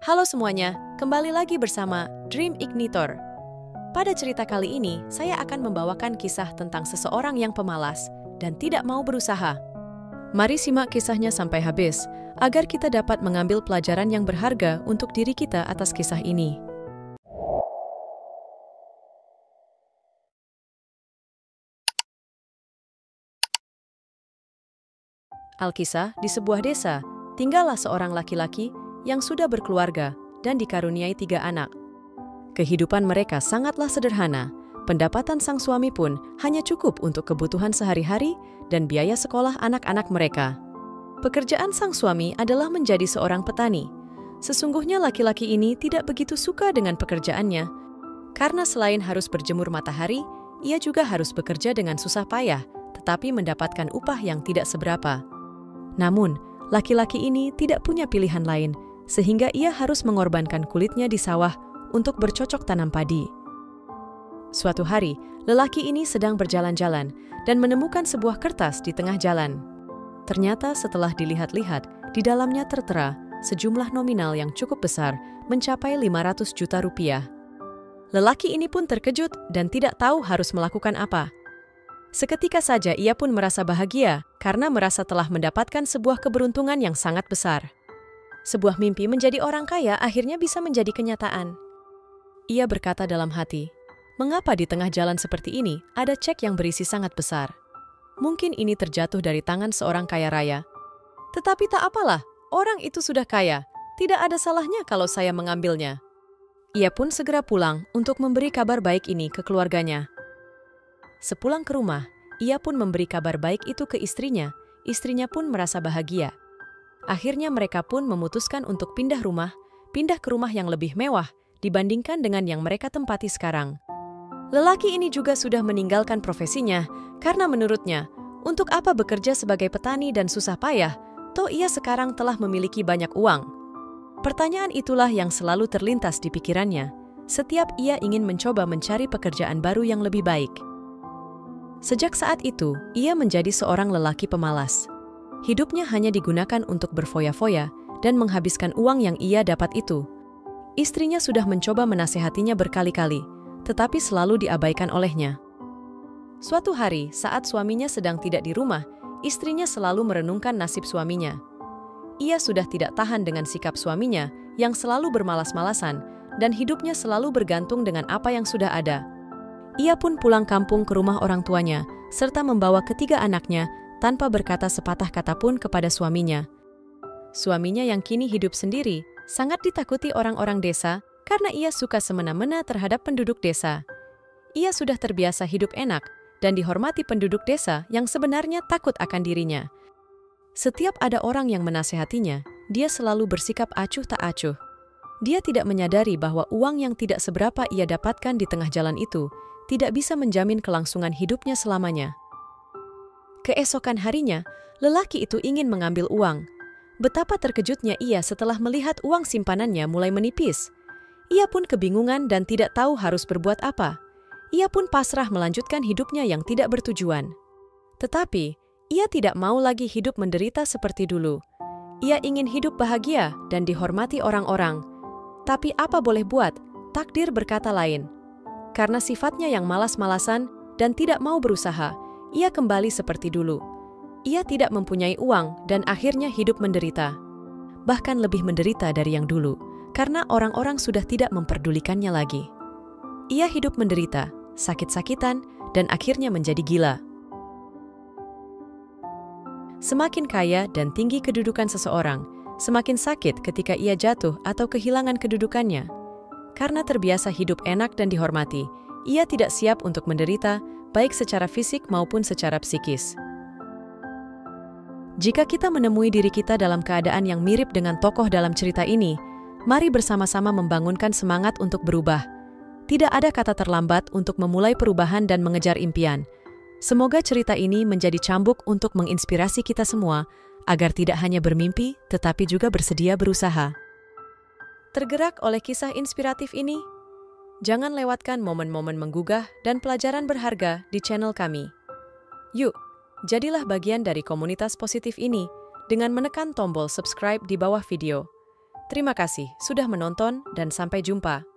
Halo semuanya, kembali lagi bersama Dream Ignitor. Pada cerita kali ini, saya akan membawakan kisah tentang seseorang yang pemalas dan tidak mau berusaha. Mari simak kisahnya sampai habis, agar kita dapat mengambil pelajaran yang berharga untuk diri kita atas kisah ini. Alkisah, di sebuah desa, tinggallah seorang laki-laki yang sudah berkeluarga dan dikaruniai 3 anak. Kehidupan mereka sangatlah sederhana. Pendapatan sang suami pun hanya cukup untuk kebutuhan sehari-hari dan biaya sekolah anak-anak mereka. Pekerjaan sang suami adalah menjadi seorang petani. Sesungguhnya laki-laki ini tidak begitu suka dengan pekerjaannya, karena selain harus berjemur matahari, ia juga harus bekerja dengan susah payah, tetapi mendapatkan upah yang tidak seberapa. Namun, laki-laki ini tidak punya pilihan lain, sehingga ia harus mengorbankan kulitnya di sawah untuk bercocok tanam padi. Suatu hari, lelaki ini sedang berjalan-jalan dan menemukan sebuah kertas di tengah jalan. Ternyata setelah dilihat-lihat, di dalamnya tertera sejumlah nominal yang cukup besar, mencapai 500 juta rupiah. Lelaki ini pun terkejut dan tidak tahu harus melakukan apa. Seketika saja ia pun merasa bahagia karena merasa telah mendapatkan sebuah keberuntungan yang sangat besar. Sebuah mimpi menjadi orang kaya akhirnya bisa menjadi kenyataan. Ia berkata dalam hati, "Mengapa di tengah jalan seperti ini ada cek yang berisi sangat besar? Mungkin ini terjatuh dari tangan seorang kaya raya. Tetapi tak apalah, orang itu sudah kaya. Tidak ada salahnya kalau saya mengambilnya." Ia pun segera pulang untuk memberi kabar baik ini ke keluarganya. Sepulang ke rumah, ia pun memberi kabar baik itu ke istrinya. Istrinya pun merasa bahagia. Akhirnya mereka pun memutuskan untuk pindah ke rumah yang lebih mewah dibandingkan dengan yang mereka tempati sekarang. Lelaki ini juga sudah meninggalkan profesinya karena menurutnya, untuk apa bekerja sebagai petani dan susah payah, toh ia sekarang telah memiliki banyak uang. Pertanyaan itulah yang selalu terlintas di pikirannya, setiap ia ingin mencoba mencari pekerjaan baru yang lebih baik. Sejak saat itu, ia menjadi seorang lelaki pemalas. Hidupnya hanya digunakan untuk berfoya-foya dan menghabiskan uang yang ia dapat itu. Istrinya sudah mencoba menasehatinya berkali-kali, tetapi selalu diabaikan olehnya. Suatu hari, saat suaminya sedang tidak di rumah, istrinya selalu merenungkan nasib suaminya. Ia sudah tidak tahan dengan sikap suaminya yang selalu bermalas-malasan dan hidupnya selalu bergantung dengan apa yang sudah ada. Ia pun pulang kampung ke rumah orang tuanya, serta membawa ketiga anaknya tanpa berkata sepatah kata pun kepada suaminya. Suaminya yang kini hidup sendiri, sangat ditakuti orang-orang desa karena ia suka semena-mena terhadap penduduk desa. Ia sudah terbiasa hidup enak dan dihormati penduduk desa yang sebenarnya takut akan dirinya. Setiap ada orang yang menasehatinya, dia selalu bersikap acuh tak acuh. Dia tidak menyadari bahwa uang yang tidak seberapa ia dapatkan di tengah jalan itu tidak bisa menjamin kelangsungan hidupnya selamanya. Keesokan harinya, lelaki itu ingin mengambil uang. Betapa terkejutnya ia setelah melihat uang simpanannya mulai menipis. Ia pun kebingungan dan tidak tahu harus berbuat apa. Ia pun pasrah melanjutkan hidupnya yang tidak bertujuan. Tetapi, ia tidak mau lagi hidup menderita seperti dulu. Ia ingin hidup bahagia dan dihormati orang-orang. Tapi apa boleh buat, takdir berkata lain. Karena sifatnya yang malas-malasan dan tidak mau berusaha, ia kembali seperti dulu. Ia tidak mempunyai uang dan akhirnya hidup menderita. Bahkan lebih menderita dari yang dulu, karena orang-orang sudah tidak memperdulikannya lagi. Ia hidup menderita, sakit-sakitan, dan akhirnya menjadi gila. Semakin kaya dan tinggi kedudukan seseorang, semakin sakit ketika ia jatuh atau kehilangan kedudukannya. Karena terbiasa hidup enak dan dihormati, ia tidak siap untuk menderita, baik secara fisik maupun secara psikis. Jika kita menemui diri kita dalam keadaan yang mirip dengan tokoh dalam cerita ini, mari bersama-sama membangunkan semangat untuk berubah. Tidak ada kata terlambat untuk memulai perubahan dan mengejar impian. Semoga cerita ini menjadi cambuk untuk menginspirasi kita semua, agar tidak hanya bermimpi, tetapi juga bersedia berusaha. Tergerak oleh kisah inspiratif ini? Jangan lewatkan momen-momen menggugah dan pelajaran berharga di channel kami. Yuk, jadilah bagian dari komunitas positif ini dengan menekan tombol subscribe di bawah video. Terima kasih sudah menonton dan sampai jumpa.